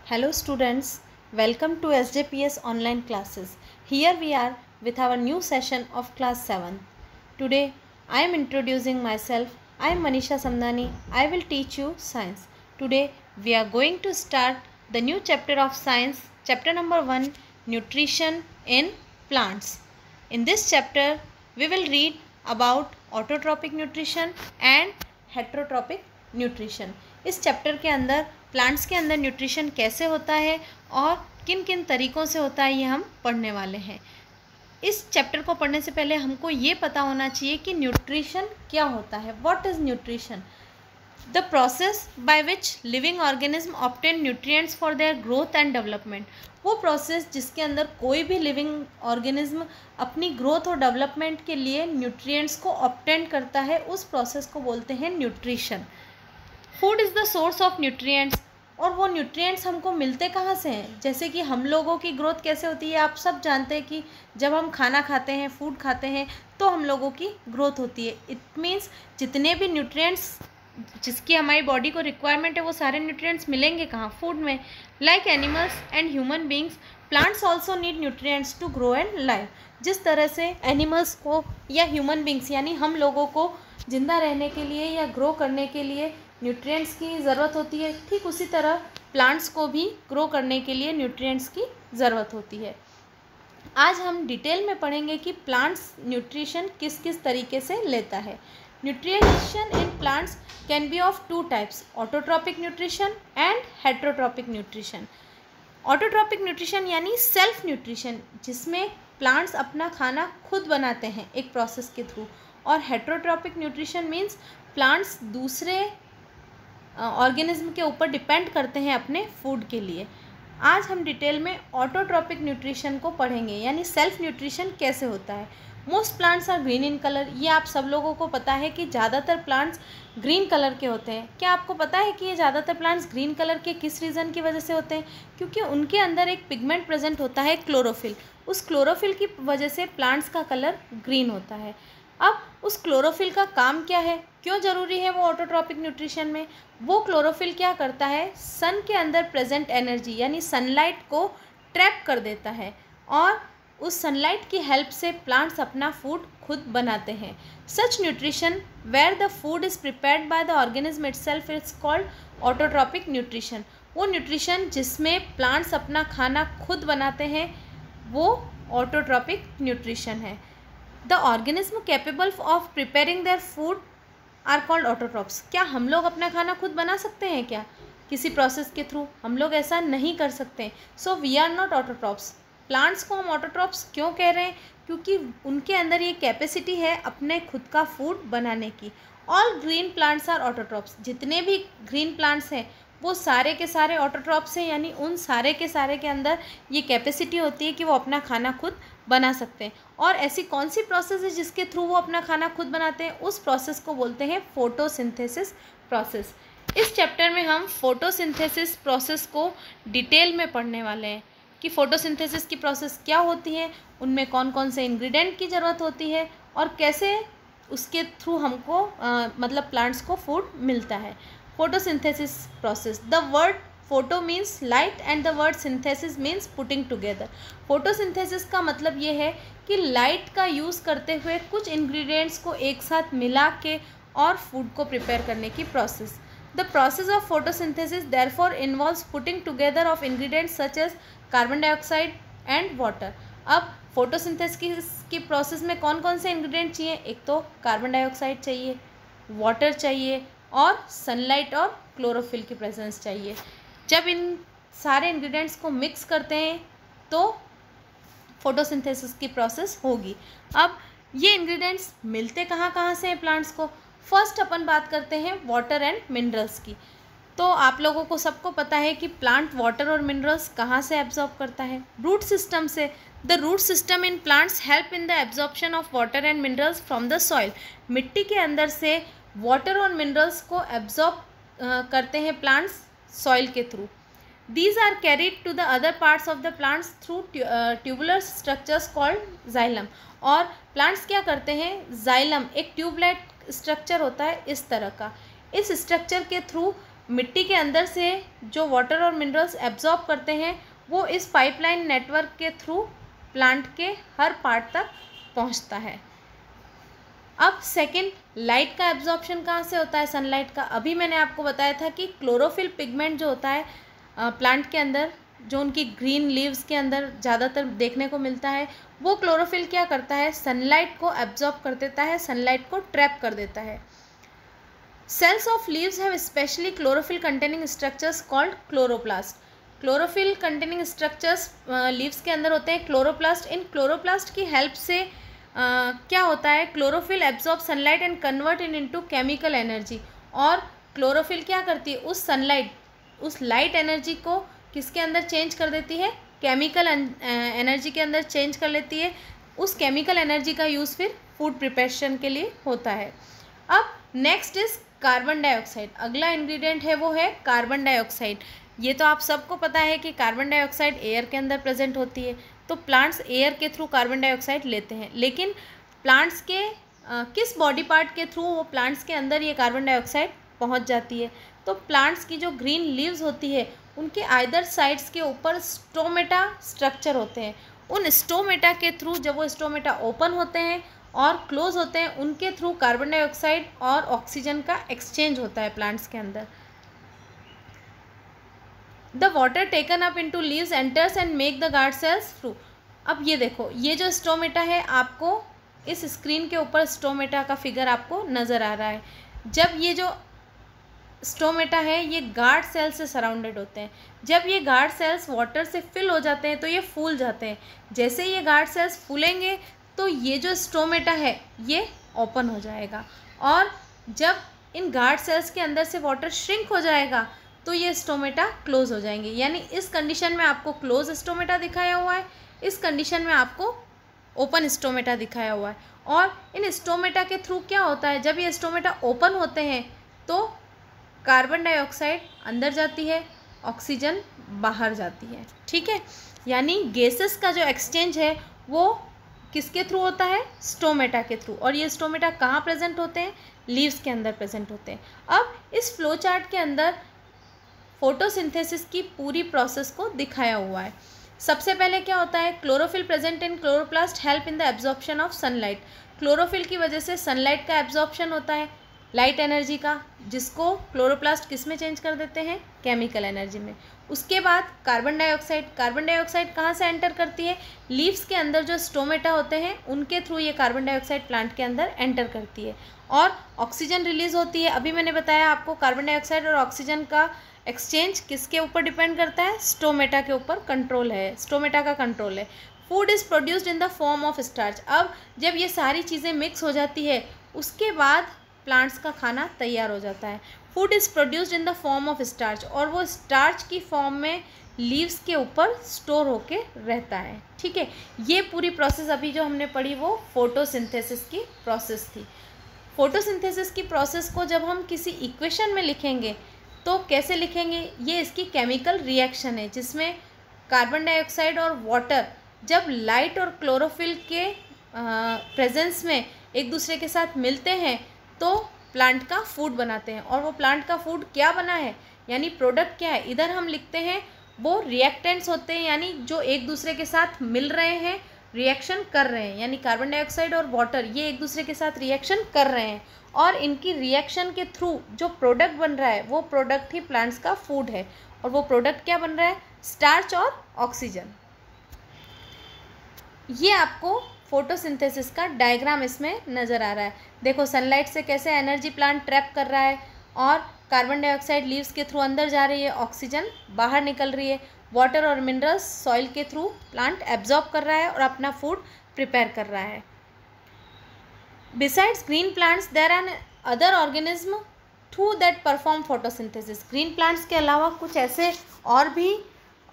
Hello students, welcome to SJPS online classes. Here we are with our new session of class 7. Today I am introducing myself. I am Manisha Samdani. I will teach you science. Today we are going to start the new chapter of science, chapter number 1, nutrition in plants. In this chapter we will read about autotrophic nutrition and heterotrophic nutrition. इस chapter के अंदर plants के अंदर nutrition कैसे होता है और किन किन तरीक़ों से होता है ये हम पढ़ने वाले हैं. इस चैप्टर को पढ़ने से पहले हमको ये पता होना चाहिए कि न्यूट्रिशन क्या होता है. What is nutrition? The process by which living organism obtain nutrients for their growth and development. वो प्रोसेस जिसके अंदर कोई भी लिविंग ऑर्गेनिज्म अपनी ग्रोथ और डेवलपमेंट के लिए न्यूट्रिएंट्स को ऑब्टेन करता है, उस प्रोसेस को बोलते हैं nutrition. Food is the source of nutrients. और वो न्यूट्रिएंट्स हमको मिलते कहाँ से हैं? जैसे कि हम लोगों की ग्रोथ कैसे होती है, आप सब जानते हैं कि जब हम खाना खाते हैं, फूड खाते हैं, तो हम लोगों की ग्रोथ होती है. इट मीन्स जितने भी न्यूट्रिएंट्स जिसकी हमारी बॉडी को रिक्वायरमेंट है वो सारे न्यूट्रिएंट्स मिलेंगे कहाँ? फूड में. Like animals and human beings, plants also need nutrients to grow and live. जिस तरह से एनिमल्स को या ह्यूमन बींग्स यानी हम लोगों को जिंदा रहने के लिए या ग्रो करने के लिए न्यूट्रिएंट्स की ज़रूरत होती है, ठीक उसी तरह प्लांट्स को भी ग्रो करने के लिए न्यूट्रिएंट्स की ज़रूरत होती है. आज हम डिटेल में पढ़ेंगे कि प्लांट्स न्यूट्रिशन किस किस तरीके से लेता है. Nutrition in plants can be of two types, autotrophic nutrition and heterotrophic nutrition. Autotrophic nutrition यानी सेल्फ न्यूट्रिशन, जिसमें प्लांट्स अपना खाना खुद बनाते हैं एक प्रोसेस के थ्रू. और हेटरोट्रॉपिक न्यूट्रिशन मीन्स प्लांट्स दूसरे ऑर्गेनिज्म के ऊपर डिपेंड करते हैं अपने फूड के लिए. आज हम डिटेल में ऑटोट्रॉपिक न्यूट्रिशन को पढ़ेंगे, यानी सेल्फ न्यूट्रिशन कैसे होता है. Most plants are green in colour. ये आप सब लोगों को पता है कि ज़्यादातर प्लांट्स ग्रीन कलर के होते हैं. क्या आपको पता है कि ये ज़्यादातर प्लांट्स ग्रीन कलर के किस रीज़न की वजह से होते हैं? क्योंकि उनके अंदर एक पिगमेंट प्रेजेंट होता है, क्लोरोफिल. उस क्लोरोफिल की वजह से प्लांट्स का कलर ग्रीन होता है. अब उस क्लोरोफिल का काम क्या है, क्यों ज़रूरी है वो ऑटोट्रॉपिक न्यूट्रिशन में? वो क्लोरोफिल क्या करता है, सन के अंदर प्रेजेंट एनर्जी यानी सनलाइट को ट्रैप कर देता है और उस सनलाइट की हेल्प से प्लांट्स अपना फूड खुद बनाते हैं. Such nutrition where the food is prepared by the organism itself it's called autotrophic nutrition. वो न्यूट्रिशन जिसमें प्लांट्स अपना खाना खुद बनाते हैं वो ऑटोट्रॉपिक न्यूट्रिशन है. The organism capable of preparing their food are called autotrophs. क्या हम लोग अपना खाना खुद बना सकते हैं क्या किसी प्रोसेस के थ्रू? हम लोग ऐसा नहीं कर सकते. So we are not autotrophs. Plants को हम ऑटोट्रॉप्स क्यों कह रहे हैं? क्योंकि उनके अंदर ये कैपेसिटी है अपने खुद का फूड बनाने की. All green plants are autotrophs. जितने भी ग्रीन प्लांट्स हैं वो सारे के सारे ऑटोट्रॉप्स हैं, यानी उन सारे के अंदर ये कैपेसिटी होती है कि वो अपना खाना खुद बना सकते हैं. और ऐसी कौन सी प्रोसेस है जिसके थ्रू वो अपना खाना खुद बनाते हैं? उस प्रोसेस को बोलते हैं फोटोसिंथेसिस प्रोसेस. इस चैप्टर में हम फोटोसिंथेसिस प्रोसेस को डिटेल में पढ़ने वाले हैं कि फोटोसिंथेसिस की प्रोसेस क्या होती है, उनमें कौन कौन से इंग्रेडिएंट की ज़रूरत होती है और कैसे उसके थ्रू हमको मतलब प्लांट्स को फूड मिलता है. Photosynthesis process. The word photo means light and the word synthesis means putting together. Photosynthesis का मतलब ये है कि लाइट का यूज़ करते हुए कुछ इंग्रेडिएंट्स को एक साथ मिला के और फूड को प्रिपेयर करने की process. The process of photosynthesis therefore involves putting together of ingredients such as carbon dioxide and water. अब फोटोसिंथेसिस की प्रोसेस में कौन कौन से इंग्रेडिएंट चाहिए? एक तो कार्बन डाइऑक्साइड चाहिए, वाटर चाहिए और सनलाइट और क्लोरोफिल की प्रेजेंस चाहिए. जब इन सारे इंग्रेडिएंट्स को मिक्स करते हैं तो फोटोसिंथेसिस की प्रोसेस होगी. अब ये इंग्रेडिएंट्स मिलते कहाँ से हैं प्लांट्स को? फर्स्ट अपन बात करते हैं वाटर एंड मिनरल्स की. तो आप लोगों को सबको पता है कि प्लांट वाटर और मिनरल्स कहाँ से एब्जॉर्ब करता है? रूट सिस्टम से. The root system in plants help in the absorption of water and minerals from the soil. मिट्टी के अंदर से वाटर और मिनरल्स को एब्जॉर्ब करते हैं प्लांट्स सॉइल के through. These are carried to the other parts of the plants through tubular structures called xylem. और प्लांट्स क्या करते हैं? जाइलम एक ट्यूबलाइट स्ट्रक्चर होता है इस तरह का. इस स्ट्रक्चर के थ्रू मिट्टी के अंदर से जो वाटर और मिनरल्स एब्जॉर्ब करते हैं वो इस पाइपलाइन नेटवर्क के थ्रू प्लांट के हर पार्ट तक पहुंचता है। अब सेकंड, लाइट का एब्जॉर्प्शन कहाँ से होता है सनलाइट का। अभी मैंने आपको बताया था कि क्लोरोफिल पिगमेंट जो होता है प्लांट के अंदर, जो उनकी ग्रीन लीव्स के अंदर ज़्यादातर देखने को मिलता है, वो क्लोरोफिल क्या करता है, सनलाइट को एब्जॉर्ब कर देता है, सनलाइट को ट्रैप कर देता है। Cells of leaves have specially chlorophyll containing structures called chloroplast. Chlorophyll containing structures leaves के अंदर होते हैं क्लोरोप्लास्ट। इन क्लोरोप्लास्ट की हेल्प से क्या होता है, chlorophyll absorb sunlight and convert into chemical energy. और क्लोरोफिल क्या करती है, उस सनलाइट, उस लाइट एनर्जी को किसके अंदर चेंज कर देती है, केमिकल एनर्जी के अंदर चेंज कर लेती है। उस केमिकल एनर्जी का यूज़ फिर फूड प्रिपरेशन के लिए होता है। अब नेक्स्ट इज कार्बन डाइऑक्साइड। अगला इंग्रेडिएंट है वो है कार्बन डाइऑक्साइड। ये तो आप सबको पता है कि कार्बन डाइऑक्साइड एयर के अंदर प्रेजेंट होती है, तो प्लांट्स एयर के थ्रू कार्बन डाइऑक्साइड लेते हैं। लेकिन प्लांट्स के किस बॉडी पार्ट के थ्रू वो प्लांट्स के अंदर ये कार्बन डाइऑक्साइड पहुंच जाती है, तो प्लांट्स की जो ग्रीन लीव्स होती है उनके आइदर साइड्स के ऊपर स्टोमेटा स्ट्रक्चर होते हैं। उन स्टोमेटा के थ्रू जब वो स्टोमेटा ओपन होते हैं और क्लोज होते हैं, उनके थ्रू कार्बन डाइऑक्साइड और ऑक्सीजन का एक्सचेंज होता है प्लांट्स के अंदर। The water taken up into leaves enters and make the guard cells through. अब ये देखो, ये जो स्टोमेटा है, आपको इस स्क्रीन के ऊपर स्टोमेटा का फिगर आपको नज़र आ रहा है। जब ये जो स्टोमेटा है ये गार्ड सेल से सराउंडेड होते हैं। जब ये गार्ड सेल्स वाटर से फिल हो जाते हैं तो ये फूल जाते हैं। जैसे ये गार्ड सेल्स फूलेंगे तो ये जो स्टोमेटा है ये ओपन हो जाएगा, और जब इन गार्ड सेल्स के अंदर से वाटर श्रिंक हो जाएगा तो ये स्टोमेटा क्लोज हो जाएंगे। यानी इस कंडीशन में आपको क्लोज स्टोमेटा दिखाया हुआ है, इस कंडीशन में आपको ओपन स्टोमेटा दिखाया हुआ है। और इन स्टोमेटा के थ्रू क्या होता है, जब ये स्टोमेटा ओपन होते हैं तो कार्बन डाइऑक्साइड अंदर जाती है, ऑक्सीजन बाहर जाती है। ठीक है, यानी गैसेस का जो एक्सचेंज है वो किसके थ्रू होता है, स्टोमेटा के थ्रू। और ये स्टोमेटा कहाँ प्रेजेंट होते हैं, लीव्स के अंदर प्रेजेंट होते हैं। अब इस फ्लो चार्ट के अंदर फोटोसिंथेसिस की पूरी प्रोसेस को दिखाया हुआ है। सबसे पहले क्या होता है, chlorophyll present in chloroplast help in the absorption of sunlight. Chlorophyll की वजह से सनलाइट का एब्जॉर्प्शन होता है, लाइट एनर्जी का, जिसको क्लोरोप्लास्ट किस में चेंज कर देते हैं, केमिकल एनर्जी में। उसके बाद कार्बन डाइऑक्साइड, कार्बन डाइऑक्साइड कहाँ से एंटर करती है, लीव्स के अंदर जो स्टोमेटा होते हैं उनके थ्रू ये कार्बन डाइऑक्साइड प्लांट के अंदर एंटर करती है। और ऑक्सीजन रिलीज होती है। अभी मैंने बताया आपको, कार्बन डाइऑक्साइड और ऑक्सीजन का एक्सचेंज किसके ऊपर डिपेंड करता है, स्टोमेटा के ऊपर कंट्रोल है, स्टोमेटा का कंट्रोल है। Food is produced in the form of starch. अब जब ये सारी चीज़ें मिक्स हो जाती है उसके बाद प्लांट्स का खाना तैयार हो जाता है। Food is produced in the form of starch, और वो स्टार्च की फॉर्म में लीव्स के ऊपर स्टोर होके रहता है। ठीक है, ये पूरी प्रोसेस अभी जो हमने पढ़ी वो फोटोसिंथेसिस की प्रोसेस थी। फोटोसिंथेसिस की प्रोसेस को जब हम किसी इक्वेशन में लिखेंगे तो कैसे लिखेंगे, ये इसकी केमिकल रिएक्शन है जिसमें कार्बन डाइऑक्साइड और वाटर जब लाइट और क्लोरोफिल के प्रेजेंस में एक दूसरे के साथ मिलते हैं तो प्लांट का फूड बनाते हैं। और वो प्लांट का फूड क्या बना है, यानी प्रोडक्ट क्या है, इधर हम लिखते हैं वो रिएक्टेंट्स होते हैं, यानी जो एक दूसरे के साथ मिल रहे हैं, रिएक्शन कर रहे हैं। यानी कार्बन डाइऑक्साइड और वाटर ये एक दूसरे के साथ रिएक्शन कर रहे हैं, और इनकी रिएक्शन के थ्रू जो प्रोडक्ट बन रहा है वो प्रोडक्ट ही प्लांट्स का फूड है। और वो प्रोडक्ट क्या बन रहा है, स्टार्च और ऑक्सीजन। ये आपको फोटोसिंथेसिस का डायग्राम इसमें नज़र आ रहा है। देखो, सनलाइट से कैसे एनर्जी प्लांट ट्रैप कर रहा है, और कार्बन डाइऑक्साइड लीव्स के थ्रू अंदर जा रही है, ऑक्सीजन बाहर निकल रही है, वाटर और मिनरल्स सॉइल के थ्रू प्लांट एब्जॉर्ब कर रहा है और अपना फूड प्रिपेयर कर रहा है। Besides green plants there are other organism too that perform photosynthesis. Green plants के अलावा कुछ ऐसे और भी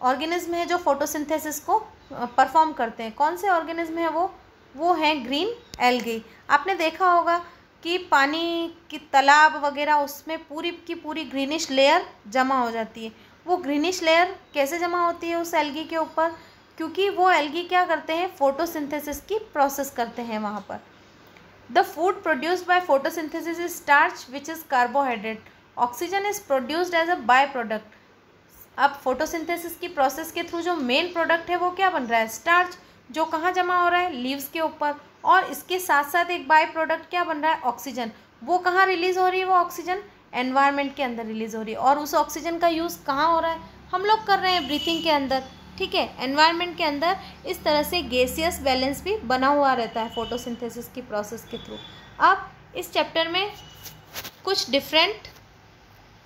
ऑर्गेनिज्म हैं जो फोटोसिंथेसिस को परफॉर्म करते हैं। कौन से ऑर्गेनिज्म हैं वो हैं ग्रीन एल्गी। आपने देखा होगा कि पानी की तालाब वगैरह उसमें पूरी की पूरी ग्रीनिश लेयर जमा हो जाती है। वो ग्रीनिश लेयर कैसे जमा होती है उस एल्गी के ऊपर, क्योंकि वो एल्गी क्या करते हैं, फोटोसिंथेसिस की प्रोसेस करते हैं वहाँ पर। The food produced by photosynthesis is starch which is carbohydrate. Oxygen is produced as a byproduct. अब फोटोसिंथेसिस की प्रोसेस के थ्रू जो मेन प्रोडक्ट है वो क्या बन रहा है, स्टार्च, जो कहाँ जमा हो रहा है, लीव्स के ऊपर। और इसके साथ साथ एक बाय प्रोडक्ट क्या बन रहा है, ऑक्सीजन। वो कहाँ रिलीज़ हो रही है, वो ऑक्सीजन एनवायरनमेंट के अंदर रिलीज़ हो रही है। और उस ऑक्सीजन का यूज़ कहाँ हो रहा है, हम लोग कर रहे हैं ब्रीथिंग के अंदर, ठीक है, एनवायरनमेंट के अंदर। इस तरह से गैसियस बैलेंस भी बना हुआ रहता है फोटोसिंथेसिस की प्रोसेस के थ्रू। अब इस चैप्टर में कुछ डिफरेंट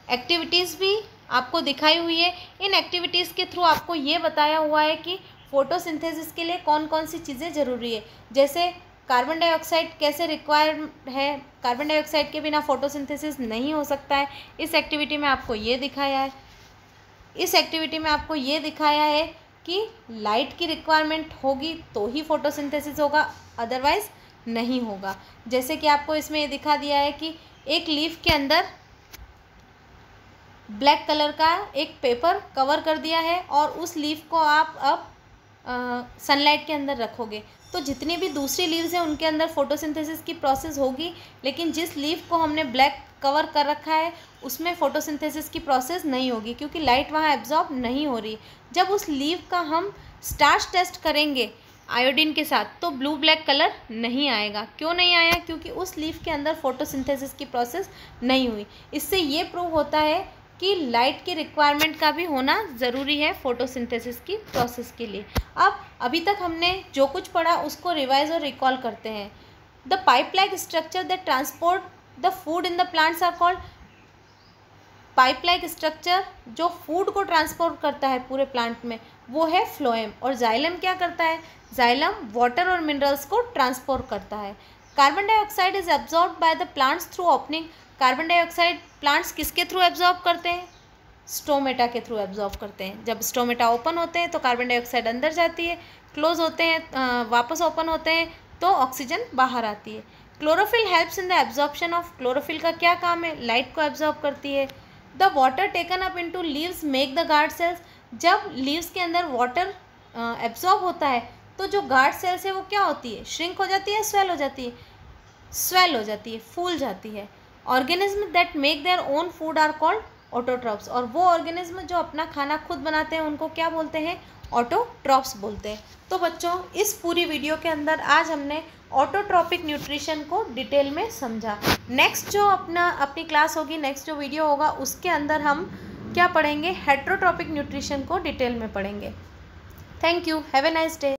एक्टिविटीज़ भी आपको दिखाई हुई है। इन एक्टिविटीज़ के थ्रू आपको ये बताया हुआ है कि फोटोसिंथेसिस के लिए कौन कौन सी चीज़ें ज़रूरी है। जैसे कार्बन डाइऑक्साइड कैसे रिक्वायर है, कार्बन डाइऑक्साइड के बिना फोटोसिंथेसिस नहीं हो सकता है। इस एक्टिविटी में आपको ये दिखाया है। इस एक्टिविटी में आपको ये दिखाया है कि लाइट की रिक्वायरमेंट होगी तो ही फोटोसिंथेसिस होगा, अदरवाइज़ नहीं होगा। जैसे कि आपको इसमें ये दिखा दिया है कि एक लीफ के अंदर ब्लैक कलर का एक पेपर कवर कर दिया है और उस लीफ को आप अब सनलाइट के अंदर रखोगे तो जितनी भी दूसरी लीव्स हैं उनके अंदर फोटोसिंथेसिस की प्रोसेस होगी, लेकिन जिस लीफ को हमने ब्लैक कवर कर रखा है उसमें फोटोसिंथेसिस की प्रोसेस नहीं होगी क्योंकि लाइट वहाँ एब्जॉर्ब नहीं हो रही। जब उस लीफ का हम स्टार्च टेस्ट करेंगे आयोडीन के साथ तो ब्लू ब्लैक कलर नहीं आएगा। क्यों नहीं आया, क्योंकि उस लीफ के अंदर फोटोसिंथेसिस की प्रोसेस नहीं हुई। इससे ये प्रूव होता है कि लाइट की रिक्वायरमेंट का भी होना ज़रूरी है फोटोसिंथेसिस की प्रोसेस के लिए। अब अभी तक हमने जो कुछ पढ़ा उसको रिवाइज और रिकॉल करते हैं। The pipe like structure that transport the food in the plants are called, pipe like structure जो फूड को ट्रांसपोर्ट करता है पूरे प्लांट में वो है फ्लोएम। और जाइलम क्या करता है, जाइलम वाटर और मिनरल्स को ट्रांसपोर्ट करता है। Carbon dioxide is absorb by the plants through opening. Carbon dioxide plants किसके थ्रू एब्जॉर्ब करते हैं, स्टोमेटा के थ्रू एब्जॉर्ब करते हैं। जब स्टोमेटा ओपन होते हैं तो कार्बन डाइऑक्साइड अंदर जाती है, क्लोज होते हैं वापस ओपन होते हैं तो ऑक्सीजन बाहर आती है। Chlorophyll helps in the absorption of, chlorophyll का क्या काम है, लाइट को एब्जॉर्ब करती है। The water taken up into leaves make the guard cells. जब लीव्स के अंदर वाटर एब्जॉर्ब होता है तो जो गार्ड सेल्स है वो क्या होती है, श्रिंक हो जाती है, स्वेल हो जाती है, स्वेल हो जाती है, फूल जाती है। Organism that make their own food are called autotrophs. और वो ऑर्गेनिज्म जो अपना खाना खुद बनाते हैं उनको क्या बोलते हैं, ऑटोट्रॉप्स बोलते हैं। तो बच्चों इस पूरी वीडियो के अंदर आज हमने ऑटोट्रॉपिक न्यूट्रिशन को डिटेल में समझा। नेक्स्ट जो अपनी क्लास होगी, नेक्स्ट जो वीडियो होगा उसके अंदर हम क्या पढ़ेंगे, हेट्रोट्रॉपिक न्यूट्रिशन को डिटेल में पढ़ेंगे। Thank you, have a nice day.